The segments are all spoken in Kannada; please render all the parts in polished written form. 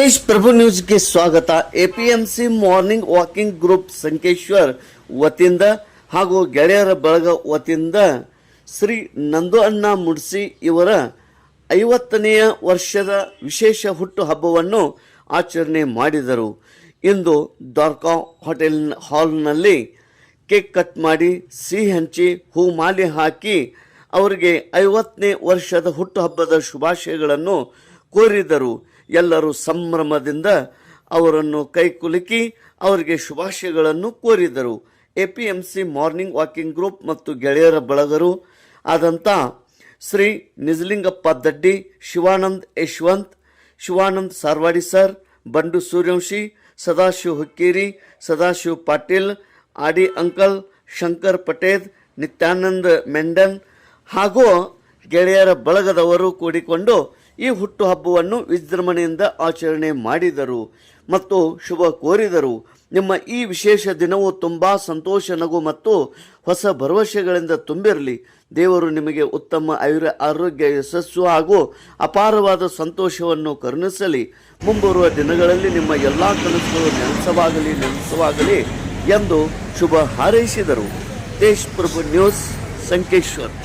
ತೇಜ್ ಪ್ರಭು ನ್ಯೂಸ್ಗೆ ಸ್ವಾಗತ. APMC morning walking group Sankeshwar ವತಿಯಿಂದ ಹಾಗೂ ಗೆಳೆಯರ ಬಳಗ ವತಿಯಿಂದ ಶ್ರೀ ನಂದು ಅಣ್ಣ ಮುಡ್ಸಿ ಇವರ 50ನೇಯ ವರ್ಷದ ವಿಶೇಷ ಹುಟ್ಟು ಹಬ್ಬವನ್ನು ಆಚರಣೆ ಮಾಡಿದರು. ಇಂದು ದ್ವಾರಕಾ ಹೋಟೆಲ್ ಹಾಲ್ನಲ್ಲಿ ಕೇಕ್ ಕಟ್ ಮಾಡಿ ಸಿಹಿ ಹಂಚಿ ಹೂಮಾಲೆ ಹಾಕಿ ಅವರಿಗೆ 50ನೇ ವರ್ಷದ ಹುಟ್ಟುಹಬ್ಬದ ಶುಭಾಶಯಗಳನ್ನು ಕೋರಿದರು. ಎಲ್ಲರೂ ಸಂಭ್ರಮದಿಂದ ಅವರನ್ನು ಕೈಕುಲುಕಿ ಅವರಿಗೆ ಶುಭಾಶಯಗಳನ್ನು ಕೋರಿದರು. ಎಪಿಎಂಸಿ ಮಾರ್ನಿಂಗ್ ವಾಕಿಂಗ್ ಗ್ರೂಪ್ ಮತ್ತು ಗೆಳೆಯರ ಬಳಗರು ಆದಂಥ ಶ್ರೀ ನಿಜಲಿಂಗಪ್ಪ ದಡ್ಡಿ, ಶಿವಾನಂದ್ ಯಶವಂತ್, ಶಿವಾನಂದ್ ಸಾರ್ವಾಡಿ ಸರ್, ಬಂಡು ಸೂರ್ಯವಂಶಿ, ಸದಾಶಿವ್ ಹುಕ್ಕೇರಿ, ಸದಾಶಿವ್ ಪಾಟೀಲ್, ಆಡಿ ಅಂಕಲ್, ಶಂಕರ್ ಪಟೇಲ್, ನಿತ್ಯಾನಂದ್ ಮೆಂಡನ್ ಹಾಗೂ ಗೆಳೆಯರ ಬಳಗದವರು ಕೂಡಿಕೊಂಡು ಈ ಹುಟ್ಟುಹಬ್ಬವನ್ನು ವಿಜೃಂಭಣೆಯಿಂದ ಆಚರಣೆ ಮಾಡಿದರು ಮತ್ತು ಶುಭ ಕೋರಿದರು. ನಿಮ್ಮ ಈ ವಿಶೇಷ ದಿನವು ತುಂಬ ಸಂತೋಷ, ನಗು ಮತ್ತು ಹೊಸ ಭರವಸೆಗಳಿಂದ ತುಂಬಿರಲಿ. ದೇವರು ನಿಮಗೆ ಉತ್ತಮ ಆರೋಗ್ಯ, ಯಶಸ್ಸು ಹಾಗೂ ಅಪಾರವಾದ ಸಂತೋಷವನ್ನು ಕರುಣಿಸಲಿ. ಮುಂಬರುವ ದಿನಗಳಲ್ಲಿ ನಿಮ್ಮ ಎಲ್ಲ ಕನಸುಗಳು ನೆನಸವಾಗಲಿ ಎಂದು ಶುಭ ಹಾರೈಸಿದರು. ತೇಜ್ ಪ್ರಭು ನ್ಯೂಸ್, ಸಂಕೇಶ್ವರ್.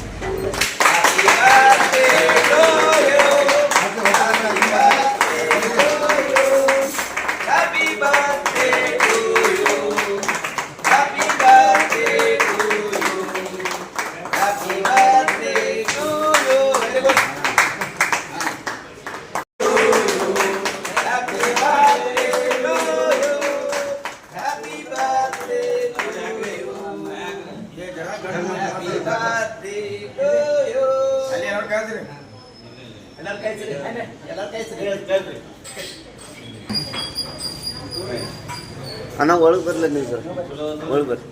ಅಣ್ಣ ಒಳಗೆ ಬರ್ಲ ನೀವು ಸರ್, ಒಳಗೆ ಬರ್ರಿ.